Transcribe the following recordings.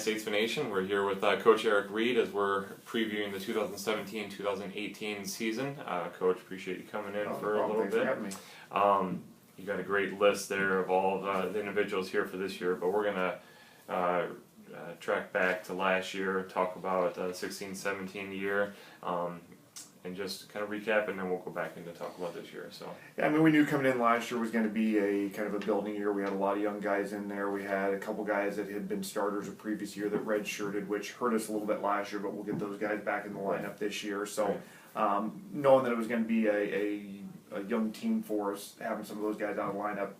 Statesman Nation. We're here with Coach Eric Reed as we're previewing the 2017-2018 season. Coach, appreciate you coming in for a little bit. Thanks for having me. You got a great list there of all the individuals here for this year, but we're going to track back to last year, talk about the 16-17 year, and just kind of recap, and then we'll go back into talk about this year. So yeah, I mean, we knew coming in last year was going to be a kind of a building year. We had a lot of young guys in there. We had a couple guys that had been starters the previous year that redshirted, which hurt us a little bit last year, but we'll get those guys back in the lineup this year. So knowing that it was going to be a young team for us, having some of those guys out of the lineup,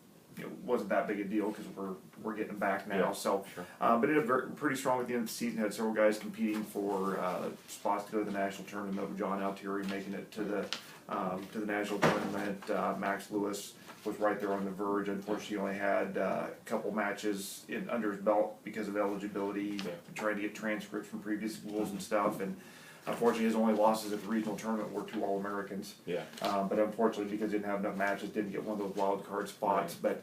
wasn't that big a deal because we're getting back now. Yeah, so, sure. But it ended pretty strong at the end of the season. Had several guys competing for spots to go to the national tournament. John Altieri making it to the national tournament. Max Lewis was right there on the verge. Unfortunately, he only had a couple matches under his belt because of eligibility, trying to get transcripts from previous schools and stuff. And unfortunately, his only losses at the regional tournament were 2 All-Americans. Yeah. But unfortunately, because he didn't have enough matches, didn't get one of those wild card spots. But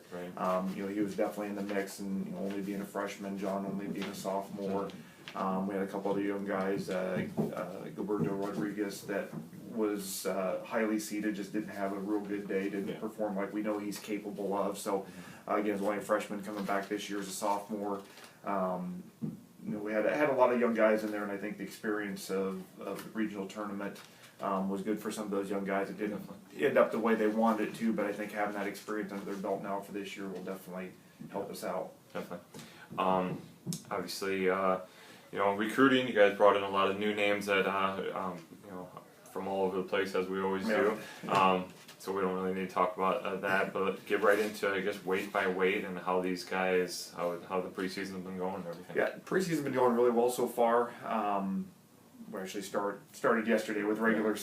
he was definitely in the mix, and only being a freshman, John only being a sophomore. We had a couple other young guys, Gilberto Rodriguez, that was highly seeded, just didn't have a real good day, didn't perform like we know he's capable of. So again, he's only a freshman coming back this year as a sophomore. We had a lot of young guys in there, and I think the experience of the regional tournament was good for some of those young guys. It didn't end up the way they wanted it to, but I think having that experience under their belt now for this year will definitely help us out. Definitely. Obviously, recruiting, you guys brought in a lot of new names that, from all over the place, as we always do. So we don't really need to talk about that, but get right into, I guess, weight by weight and how these guys, how the preseason's been going and everything. Yeah, preseason's been going really well so far. We actually started yesterday with regular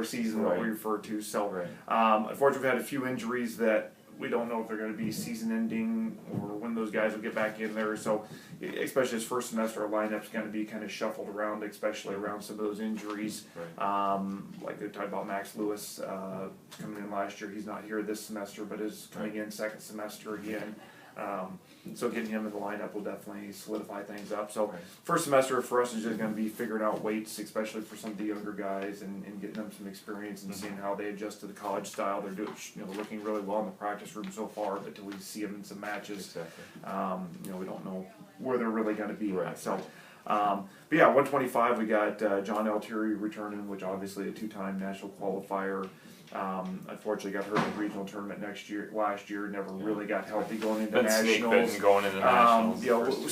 season, what we refer to. So, unfortunately, we've had a few injuries that we don't know if they're going to be season-ending or when those guys will get back in there. So, especially this first semester, our lineup's going to be kind of shuffled around, especially around some of those injuries. Like they talked about Max Lewis coming in last year. He's not here this semester, but is coming in second semester again. So getting him in the lineup will definitely solidify things up. So first semester for us is just going to be figuring out weights, especially for some of the younger guys, and getting them some experience and seeing how they adjust to the college style. They're doing, looking really well in the practice room so far, but until we see them in some matches, we don't know where they're really going to be. So, but yeah, 125 we got John Altieri returning, which obviously a 2-time national qualifier. Unfortunately got hurt in the regional tournament last year, never really got healthy going into nationals.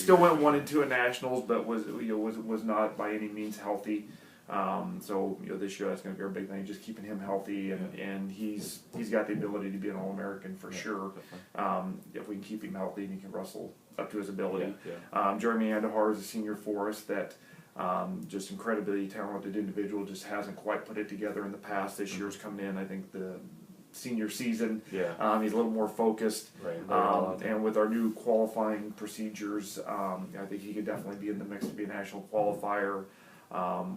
Still went 1 and 2 at nationals, but was not by any means healthy. So this year that's going to be our big thing, just keeping him healthy, and he's got the ability to be an All-American for sure. If we can keep him healthy and he can wrestle up to his ability. Jeremy Andahar is a senior for us that just incredibly talented individual, just hasn't quite put it together in the past. This year's coming in, I think the senior season, he's a little more focused, and with our new qualifying procedures, I think he could definitely be in the mix to be a national qualifier.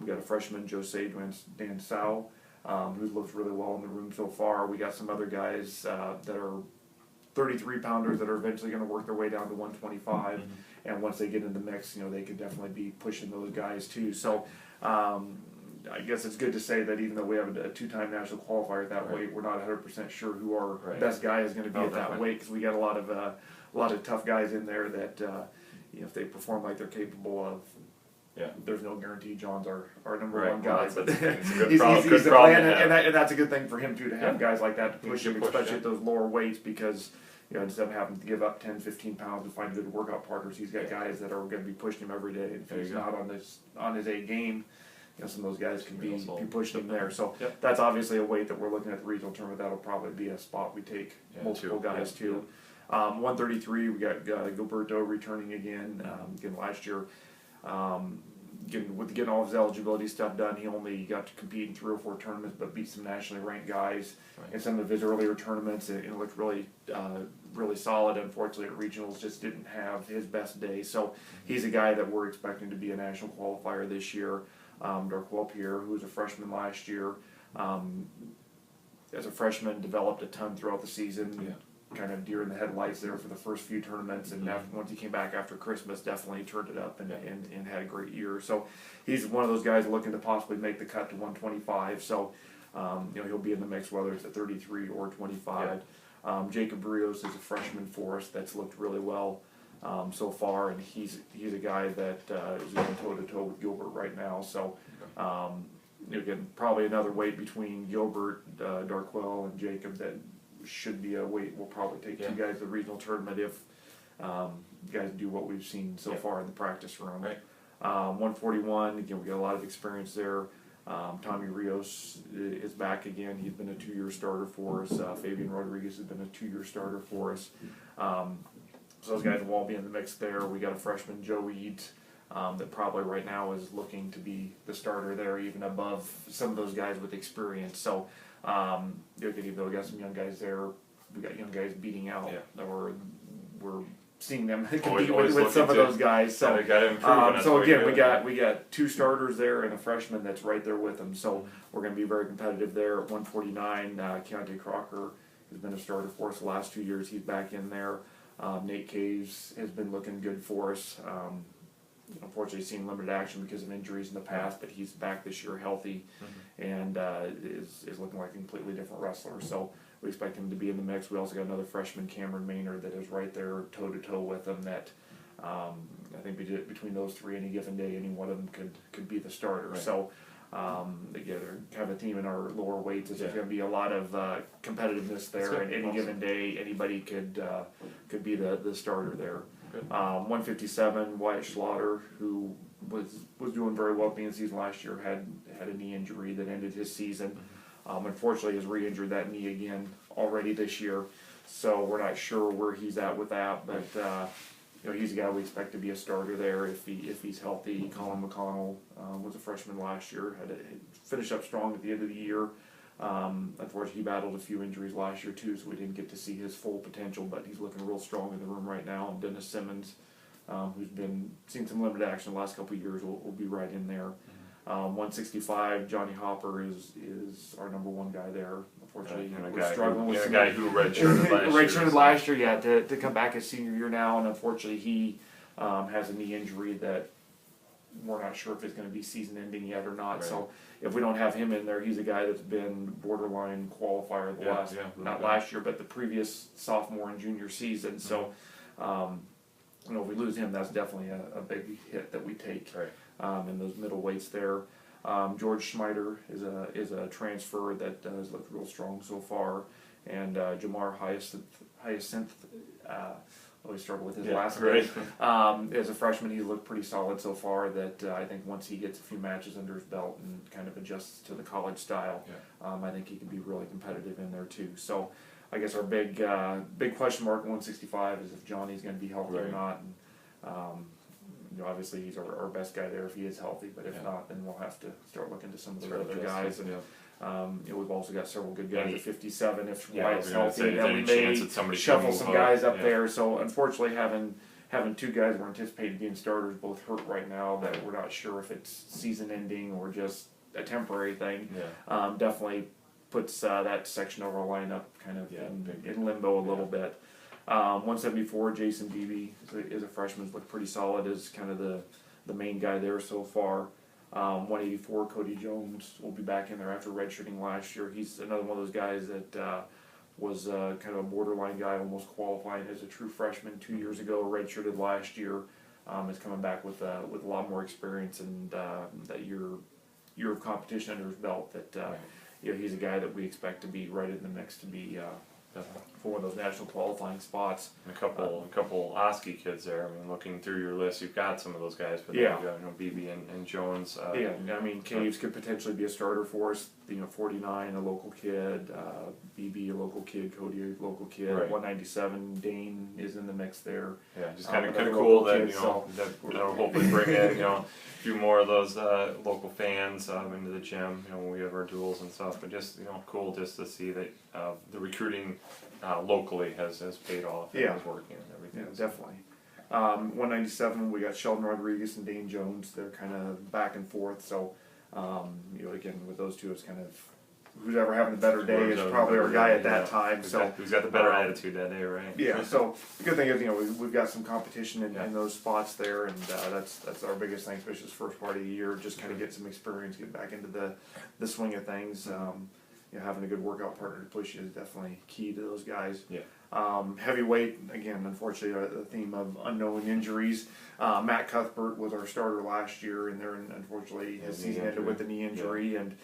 We got a freshman, Jose Dansau, who looks really well in the room so far. We got some other guys that are 33-pounders that are eventually going to work their way down to 125. And once they get in the mix, they could definitely be pushing those guys too. So I guess it's good to say that even though we have a 2-time national qualifier at that weight, we're not 100% sure who our best guy is going to be at that weight, because we got a lot of tough guys in there that if they perform like they're capable of. There's no guarantee John's our number one guy, but he's the plan, and that's a good thing for him too, to have guys like that to push him, especially at those lower weights, because instead of having to give up 10, 15 pounds to find good workout partners, he's got guys that are going to be pushing him every day. And if he's not on his A game, some of those guys can be pushing him there. So that's obviously a weight that we're looking at the regional tournament. That'll probably be a spot we take multiple guys to. 133, we got Gilberto returning again. Again last year. Getting all his eligibility stuff done, he only got to compete in 3 or 4 tournaments, but beat some nationally ranked guys in some of his earlier tournaments. It looked really solid. Unfortunately, at regionals, just didn't have his best day. So he's a guy that we're expecting to be a national qualifier this year. Darquel Pierre, who was a freshman last year, as a freshman, developed a ton throughout the season. kind of deer in the headlights there for the first few tournaments, and once he came back after Christmas, definitely turned it up and had a great year. So he's one of those guys looking to possibly make the cut to 125. So he'll be in the mix whether it's at 33 or 25. Jacob Rios is a freshman for us that's looked really well so far, and he's a guy that is going toe to toe with Gilbert right now. So again, probably another weight between Gilbert, Darkwell, and Jacob that should be a weight. We'll probably take two guys to the regional tournament if guys do what we've seen so far in the practice room. 141, again, we got a lot of experience there. Tommy Rios is back again. He's been a 2-year starter for us. Fabian Rodriguez has been a 2-year starter for us. So those guys will all be in the mix there. We got a freshman, Joe Eads, that probably right now is looking to be the starter there, even above some of those guys with experience. So we got some young guys there. We got young guys beating out. We're seeing them compete with some of those guys. So again, we got 2 starters there and a freshman that's right there with them. So we're going to be very competitive there. At 149, Keontae Crocker has been a starter for us the last 2 years. He's back in there. Nate Caves has been looking good for us. Unfortunately, seen limited action because of injuries in the past, but he's back this year healthy and is looking like a completely different wrestler. So we expect him to be in the mix. We also got another freshman, Cameron Maynard, that is right there toe to toe with him. That I think between those 3, any given day, any one of them could be the starter. So again, they're kind of a theme in our lower weights. There's going to be a lot of competitiveness there, and any given day, anybody could be the starter there. 157, Wyatt Schlatter, who was doing very well at the end of the season last year, had a knee injury that ended his season. Unfortunately, has re-injured that knee again already this year, so we're not sure where he's at with that. But he's a guy we expect to be a starter there if he's healthy. Colin McConnell was a freshman last year, had to finish up strong at the end of the year. Unfortunately, he battled a few injuries last year too, so we didn't get to see his full potential, but he's looking real strong in the room right now. And Dennis Simmons, who's been seeing some limited action the last couple of years, will be right in there. 165, Johnny Hopper is our number 1 guy there. Unfortunately, we're struggling with a guy who redshirted last year. To come back his senior year now, and unfortunately he has a knee injury that we're not sure if it's going to be season ending yet or not. So if we don't have him in there, he's a guy that's been borderline qualifier the last year, but the previous sophomore and junior season. So if we lose him, that's definitely a big hit that we take in those middle weights there. George Schmider is a transfer that has looked real strong so far, and Jamar Hyacinth. Always struggle with his last name. As a freshman, he's looked pretty solid so far. That I think once he gets a few matches under his belt and kind of adjusts to the college style, I think he can be really competitive in there too. So I guess our big question mark at 165 is if Johnny's going to be healthy or not. And, obviously he's our best guy there if he is healthy, but if not, then we'll have to start looking to some of the other guys. And we've also got several good guys at 57 if Wyatt's healthy, then we may shuffle some guys up there. So unfortunately, having 2 guys we're anticipating being starters both hurt right now, that we're not sure if it's season ending or just a temporary thing, definitely puts that section of our lineup kind of in limbo a little bit. 174, Jason Beebe is a freshman, looked pretty solid as kind of the main guy there so far. 184, Cody Jones will be back in there after redshirting last year. He's another one of those guys that was kind of a borderline guy, almost qualifying as a true freshman 2 years ago, redshirted last year. Is coming back with a lot more experience and that year of competition under his belt. That he's a guy that we expect to be right in the mix to be for one of those national qualifying spots. A couple Oski kids there. I mean, looking through your list, you've got some of those guys, but you've got Beebe and Jones. I mean, Caves could potentially be a starter for us. 49, a local kid. Beebe, a local kid. Cody, a local kid. 197, Dane is in the mix there. Just kind of cool that that'll hopefully bring in a few more of those local fans into the gym. When we have our duels and stuff, but just cool just to see that the recruiting locally has paid off. And is working and everything. Yeah, definitely. 197, we got Sheldon Rodriguez and Dane Jones. They're kind of back and forth. So again, with those two, it's kind of who's ever having the better day is probably our guy at that time. Who's got the better attitude that day, right? Yeah. So the good thing is, we've got some competition in those spots there, and that's our biggest thing, especially this first part of the year. Just kind of get some experience, get back into the swing of things. Having a good workout partner to push you is definitely key to those guys. Yeah. Heavyweight, again, unfortunately, the theme of unknown injuries. Matt Cuthbert was our starter last year, and unfortunately his season ended with a knee injury, and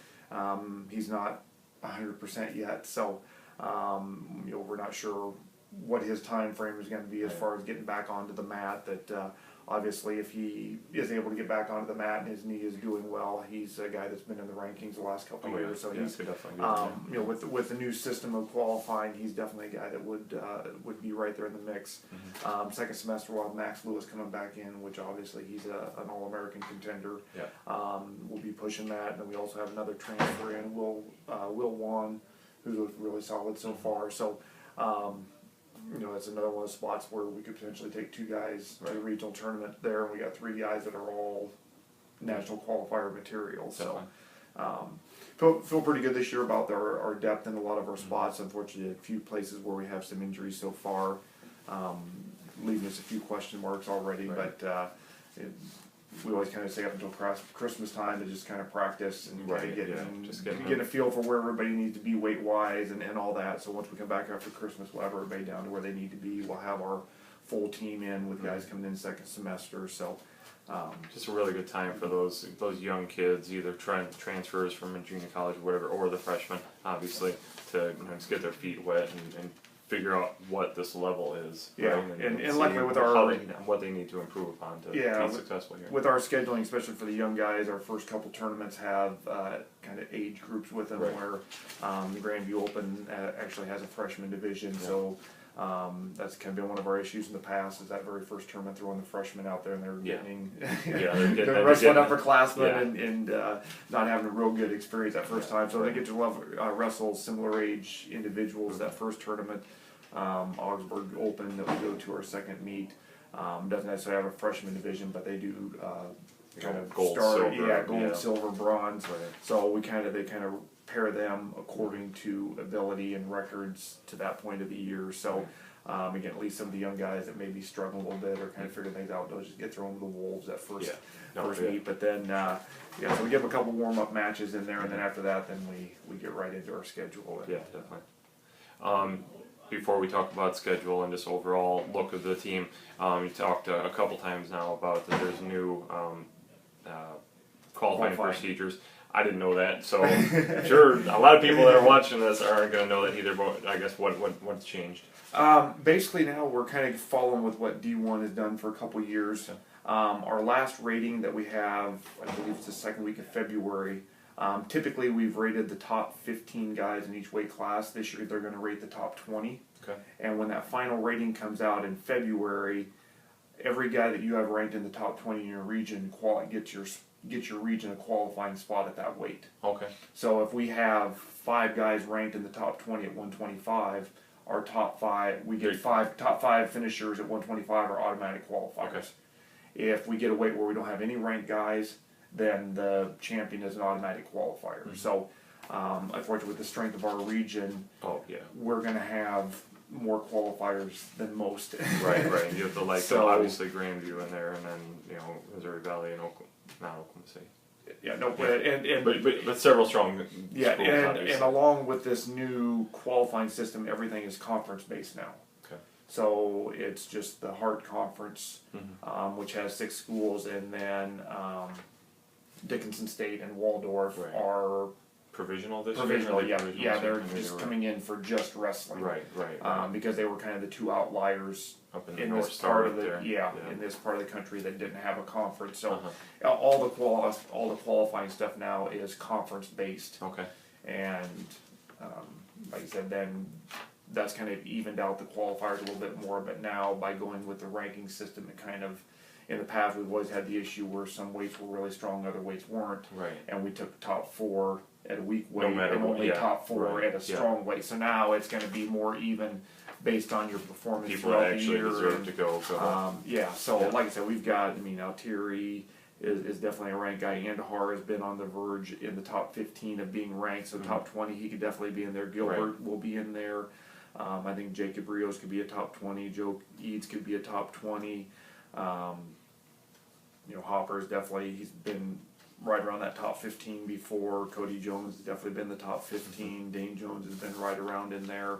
he's not 100% yet. So, we're not sure what his time frame is going to be as far as getting back onto the mat. That obviously, if he is able to get back onto the mat and his knee is doing well, he's a guy that's been in the rankings the last couple of years. So he's definitely with the new system of qualifying, he's definitely a guy that would be right there in the mix. Second semester, we'll have Max Lewis coming back in, which obviously he's an All-American contender. We'll be pushing that, and then we also have another transfer in, Will Wan, who's looked really solid so far. So. That's another one of the spots where we could potentially take two guys to the regional tournament there, and we got three guys that are all national qualifier material. So, feel pretty good this year about our depth in a lot of our spots. Unfortunately, a few places where we have some injuries so far, leaving us a few question marks already. Right. But we always kind of say up until Christmas time to just kind of practice and get a feel for where everybody needs to be weight wise and all that. So once we come back after Christmas, we'll have everybody down to where they need to be. We'll have our full team in with guys coming in second semester. So just a really good time for those young kids, either transfers from junior college or whatever, or the freshmen, obviously, to just get their feet wet and figure out what this level is. Yeah, right? and luckily with what they need to improve upon to be successful here. With our scheduling, especially for the young guys, our first couple tournaments have kind of age groups with them, where the Grandview Open actually has a freshman division. So that's kind of been one of our issues in the past, is that very first tournament throwing the freshmen out there and they're getting they're wrestling upperclassmen and not having a real good experience that first time. So they get to wrestle similar age individuals that first tournament. Augsburg Open that we go to our second meet doesn't necessarily have a freshman division, but they do kind of gold, silver, bronze. Right. So they kind of pair them according to ability and records to that point of the year. So again, at least some of the young guys that maybe struggle a little bit or kind of figure things out, they'll just get thrown to the wolves that first meet. But then so we give a couple warm up matches in there, and then after that, then we get right into our schedule. Yeah, definitely. Before we talk about schedule and just overall look of the team, you talked a couple times now about that there's new qualifying procedures. I didn't know that, so I'm sure a lot of people that are watching this aren't going to know that either. But I guess what's changed? Basically, now we're kind of following with what D1 has done for a couple years. Our last rating that we have, I believe it's the second week of February. Typically, we've rated the top 15 guys in each weight class. This year, they're going to rate the top 20. Okay. And when that final rating comes out in February, every guy that you have ranked in the top 20 in your region gets your region a qualifying spot at that weight. Okay. So if we have 5 guys ranked in the top 20 at 125, our top 5, we get top 5 finishers at 125 are automatic qualifiers. Okay. If we get a weight where we don't have any ranked guys, then the champion is an automatic qualifier. Mm-hmm. So, unfortunately, with the strength of our region, we're going to have more qualifiers than most. Right. You have the obviously Grandview in there, and then Missouri Valley and Oklahoma City. Yeah, no, but several strong. Yeah, and along with this new qualifying system, everything is conference based now. Okay. So it's just the Hart Conference, which has 6 schools, and then Dickinson State and Waldorf are provisional this year. Yeah, they're just coming in for just wrestling. Right. Because they were kind of the 2 outliers up in this part of in this part of the country that didn't have a conference. So all the qualifying stuff now is conference based. Okay. And like I said, then that's kind of evened out the qualifiers a little bit more. But now by going with the ranking system, it kind of, in the past, we've always had the issue where some weights were really strong, other weights weren't. Right. And we took top 4 at a weak weight and only top 4 at a strong weight. So now it's going to be more even based on your performance people throughout that actually the year. deserve to go. Like I said, we've got, Altieri, is definitely a ranked guy. Andahar has been on the verge in the top 15 of being ranked, so top 20 he could definitely be in there. Gilbert will be in there. I think Jacob Rios could be a top 20. Joe Eads could be a top 20. Hopper's definitely, he's been right around that top 15 before. Cody Jones has definitely been the top 15. Dane Jones has been right around in there.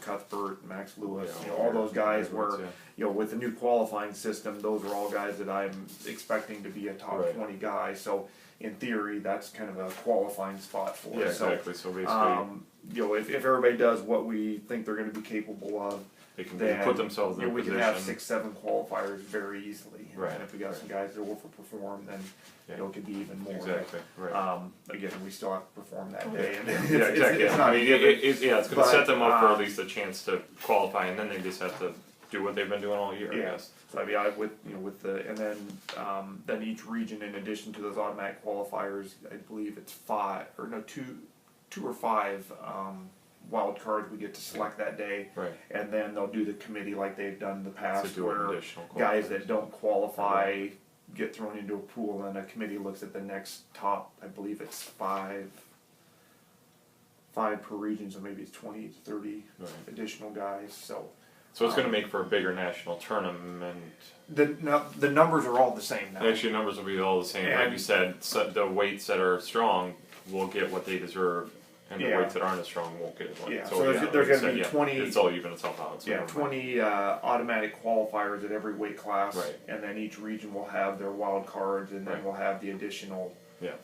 Cuthbert, Max Lewis, all those guys were, with the new qualifying system, those are all guys that I'm expecting to be a top 20 guy. So in theory, that's kind of a qualifying spot for us. Yeah, exactly. So basically, if everybody does what we think they're going to be capable of, they can put themselves in a we position. can have 6-7 qualifiers very easily. Right. And if we got some guys that will perform, then it could be even more. Exactly. Right. Again, we still have to perform that day. And exactly. It's not it's going to set them up for at least a chance to qualify, and then they just have to do what they've been doing all year. I guess. So then each region, in addition to those automatic qualifiers, I believe it's 2 or 5 wild cards we get to select that day, and then they'll do the committee like they've done in the past, where guys that don't qualify get thrown into a pool, and a committee looks at the next top. I believe it's 5 per region, so maybe it's 20 to 30 additional guys. So it's going to make for a bigger national tournament. The numbers are all the same now. Actually, numbers will be all the same. Like you said, the weights that are strong will get what they deserve. And the weights that aren't as strong won't get as much. Yeah, so there's going to be 20. It's all even itself out. So 20 automatic qualifiers at every weight class, and then each region will have their wild cards, and then we'll have the additional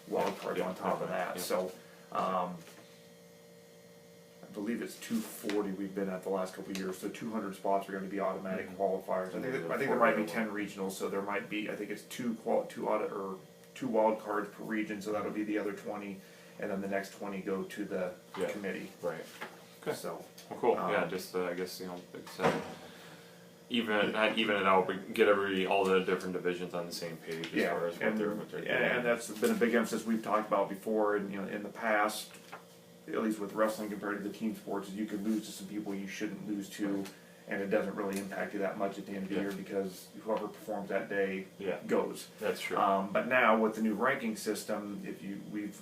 wild cards on top of that. So, I believe it's 240 we've been at the last couple of years. So 200 spots are going to be automatic qualifiers. I think there might be 10 regionals, so there might be. I think it's two wild cards per region, so that'll be the other 20. And then the next 20 go to the committee. Right. Okay. So. Well, cool. I guess like I said, even it out, but get all the different divisions on the same page as far as what they're doing. And that's been a big emphasis we've talked about before, and in the past, at least with wrestling compared to the team sports, is you could lose to some people you shouldn't lose to, and it doesn't really impact you that much at the end of the year because whoever performs that day goes. That's true. But now with the new ranking system, we've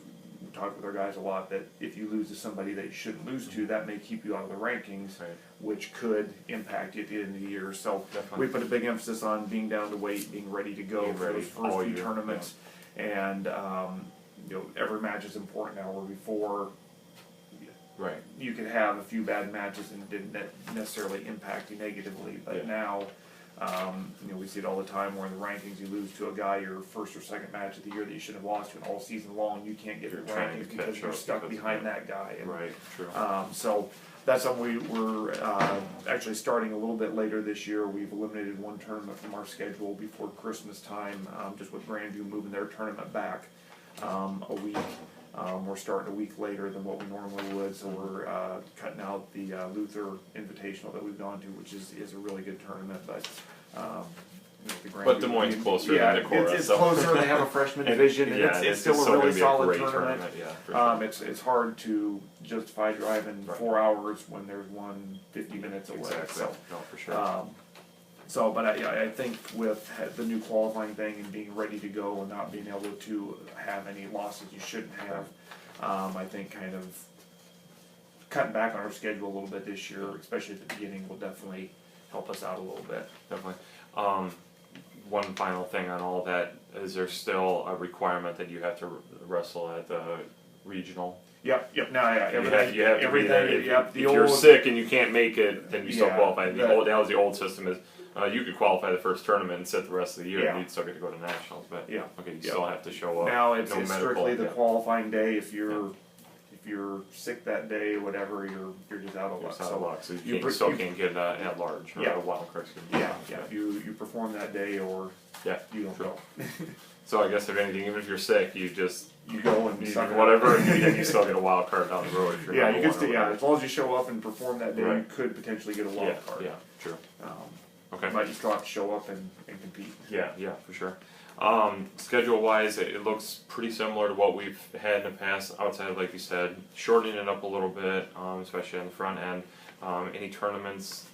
talked with our guys a lot that if you lose to somebody that you shouldn't lose to, that may keep you out of the rankings, which could impact you at the end of the year. So we put a big emphasis on being down to weight, being ready to go for those first few tournaments, and every match is important now. Where before, you could have a few bad matches and it didn't necessarily impact you negatively, but now. We see it all the time where in the rankings you lose to a guy your first or second match of the year that you should have lost to, and all season long you can't get your rankings because you're stuck behind that guy. And, true. So that's something we're actually starting a little bit later this year. We've eliminated one tournament from our schedule before Christmas time, just with Grandview moving their tournament back a week. We're starting a week later than what we normally would, so we're cutting out the Luther Invitational that we've gone to, which is a really good tournament, but but Des Moines closer than Decorah. It's closer. They have a freshman division, and it's still a really solid tournament. It's hard to justify driving 4 hours when there's one 50 minutes away. Exactly. No, for sure. But I think with the new qualifying thing and being ready to go and not being able to have any losses you shouldn't have, I think kind of cutting back on our schedule a little bit this year, especially at the beginning, will definitely help us out a little bit. Definitely. One final thing on all that, is there still a requirement that you have to wrestle at the regional? Yep. No, everything. You have to be there. If you're old, sick and you can't make it, then you still qualify. That was the old system. Is you could qualify the first tournament and sit the rest of the year, and you'd still get to go to nationals. But you still have to show up. Now it's strictly the qualifying day. If you're sick that day or whatever, you're just out of luck. So you still can't get at large or a wild card. If you perform that day or you don't go. So I guess if anything, even if you're sick, you go and whatever, and you still get a wild card down the road. If you're you can still, as long as you show up and perform that day, you could potentially get a wild card. Yeah, true. But you still have to show up and compete. Yeah, for sure. Schedule-wise, it looks pretty similar to what we've had in the past. Outside of, like you said, shortening it up a little bit, especially on the front end. Any tournaments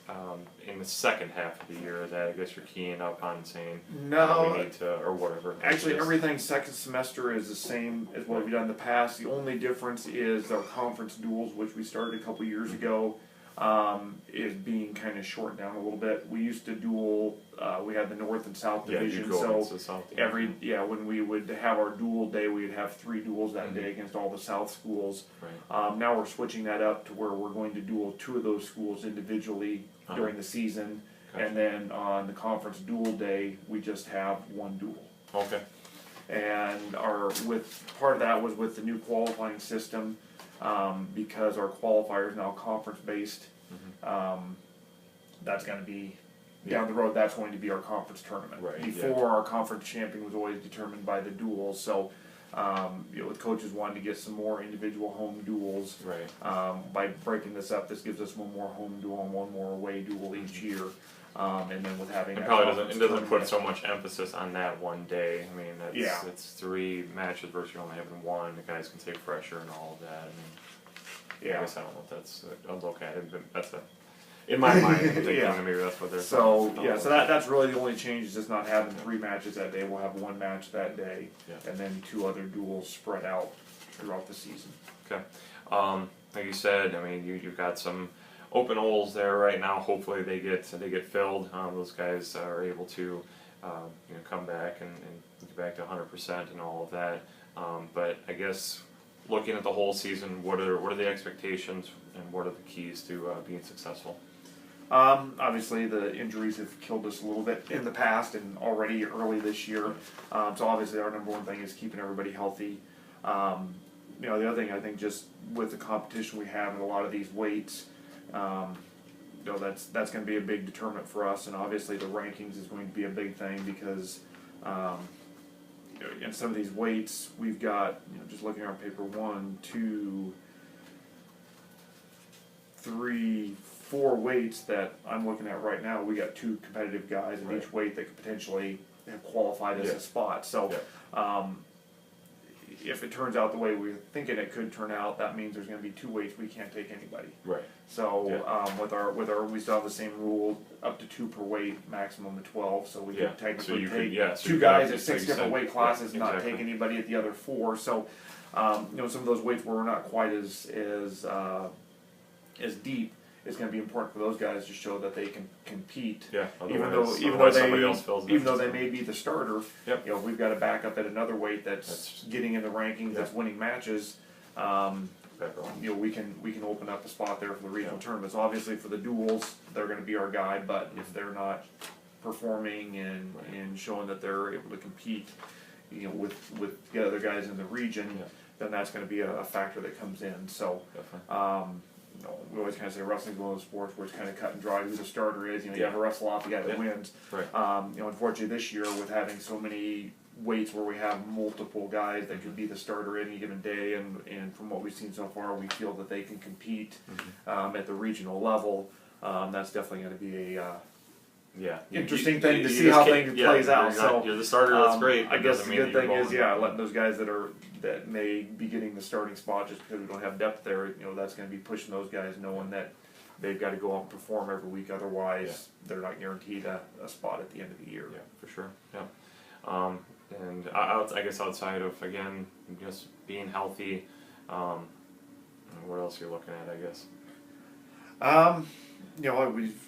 in the second half of the year that I guess you're keying up on saying No, we need to, or whatever. actually everything second semester is the same as what we've done in the past. The only difference is our conference duels, which we started a couple years ago, is being kind of shortened down a little bit. We used to duel, we had the North and South division, so when we would have our duel day, we'd have 3 duels that day against all the South schools. Right. Now we're switching that up to where we're going to duel 2 of those schools individually during the season, and then on the conference duel day, we just have 1 duel. Okay. And part of that was with the new qualifying system. Because our qualifier is now conference based, that's going to be down the road. That's going to be our conference tournament. Right, Before, our conference champion was always determined by the duels. So, with coaches wanting to get some more individual home duels, by breaking this up, this gives us 1 more home duel and 1 more away duel each year. And then with having it probably doesn't put so much emphasis on that one day. I mean, it's 3 matches versus you only having 1. The guys can take pressure and all of that. I mean, I guess I don't know if that's okay. That's in my mind. I'm thinking maybe that's what they're. So that's really the only change is just not having 3 matches that day. We'll have 1 match that day, and then 2 other duels spread out throughout the season. Okay, like you said, I mean, you've got some open holes there right now. Hopefully they get filled. Those guys are able to come back and get back to 100% and all of that. But I guess looking at the whole season, what are the expectations and what are the keys to being successful? Obviously the injuries have killed us a little bit in the past and already early this year. So obviously our number 1 thing is keeping everybody healthy. The other thing I think just with the competition we have in a lot of these weights, that's going to be a big determinant for us, and obviously the rankings is going to be a big thing because in some of these weights we've got, just looking at our paper, 1, 2, 3, 4 weights that I'm looking at right now. We got 2 competitive guys in each weight that could potentially have qualified as a spot. So if it turns out the way we're thinking it could turn out, that means there's going to be 2 weights we can't take anybody. Right. So with our we still have the same rule, up to 2 per weight, maximum of 12. So we can technically take 2 guys at 6 different weight classes, and not take anybody at the other 4. So some of those weights where we're not quite as deep, it's going to be important for those guys to show that they can compete. Yeah. Even though they may be the starter, we've got a backup at another weight that's getting in the rankings, that's winning matches. We can open up a spot there for the regional tournaments. Obviously, for the duels, they're going to be our guy. But if they're not performing and showing that they're able to compete, with the other guys in the region, then that's going to be a factor that comes in. So. We always kind of say wrestling's one of those sports where it's kind of cut and dry who the starter is. You have a wrestle off the guy that wins. Right. Unfortunately this year with having so many weights where we have multiple guys that could be the starter any given day, and from what we've seen so far, we feel that they can compete at the regional level. That's definitely going to be a interesting thing to see how things plays out. So you're the starter. That's great. I guess the good thing is letting those guys that may be getting the starting spot just because we don't have depth there. That's going to be pushing those guys, knowing that they've got to go out and perform every week. Otherwise, they're not guaranteed a spot at the end of the year. Yeah, for sure. Yeah. And I guess outside of again just being healthy, what else are you looking at? I guess. We've.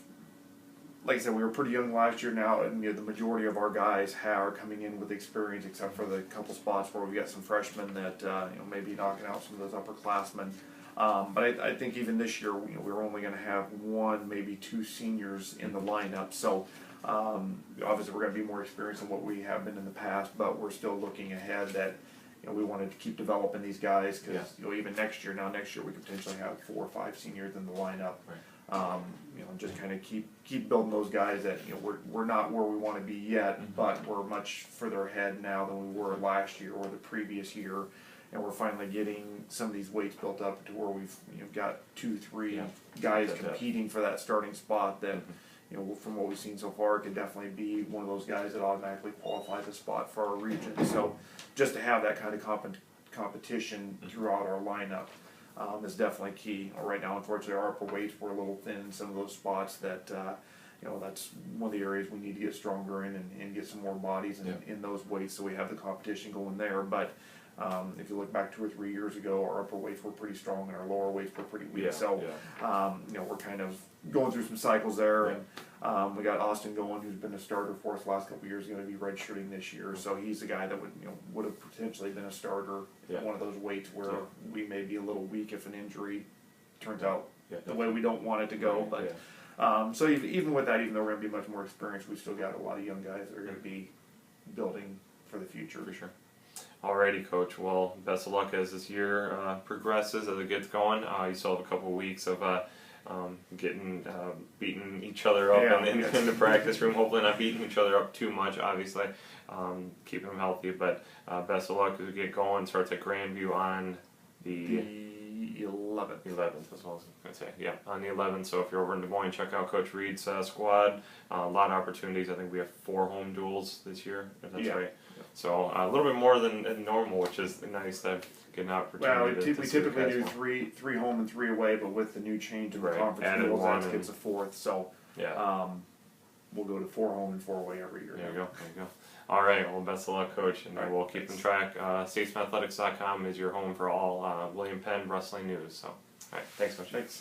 Like I said, we were pretty young last year now, and the majority of our guys are coming in with experience, except for the couple spots where we got some freshmen that may be knocking out some of those upperclassmen. But I think even this year, we're only going to have 1, maybe 2 seniors in the lineup. So obviously, we're going to be more experienced than what we have been in the past, but we're still looking ahead that we wanted to keep developing these guys because even next year we could potentially have 4 or 5 seniors in the lineup. Right. Just kind of keep building those guys that we're not where we want to be yet, but we're much further ahead now than we were last year or the previous year, and we're finally getting some of these weights built up to where we've got 2, 3 guys competing for that starting spot that from what we've seen so far, could definitely be one of those guys that automatically qualifies a spot for our region. So just to have that kind of competition throughout our lineup is definitely key. Right now, unfortunately, our upper weights were a little thin in some of those spots that, that's one of the areas we need to get stronger in and get some more bodies in those weights, so we have the competition going there. But if you look back 2 or 3 years ago, our upper weights were pretty strong and our lower weights were pretty weak. We're kind of going through some cycles there. And we got Austin going, who's been a starter for us the last couple of years, going to be redshirting this year. So he's a guy that would have potentially been a starter at one of those weights where we may be a little weak if an injury turns out the way we don't want it to go. But so even with that, even though we're going to be much more experienced, we still got a lot of young guys that are going to be building for the future. For sure. Alrighty, Coach. Well, best of luck as this year progresses, as it gets going. You still have a couple of weeks of beating each other up in the practice room. Hopefully not beating each other up too much, obviously. Keeping them healthy. But best of luck as we get going. Starts at Grandview on the 11th. 11th, that's what I was going to say. Yeah, on the 11th. So if you're over in Des Moines, check out Coach Reed's squad. A lot of opportunities. I think we have 4 home duels this year, if that's right. So a little bit more than normal, which is nice to get an opportunity. Well, we typically do three home and 3 away, but with the new change in the conference duels, that gets a 4th. So we'll go to 4 home and 4 away every year. There you go. All right. Well, best of luck, Coach, and we'll keep in track. StatesmanAthletics.com is your home for all William Penn wrestling news. So, all right. Thanks, Coach. Thanks.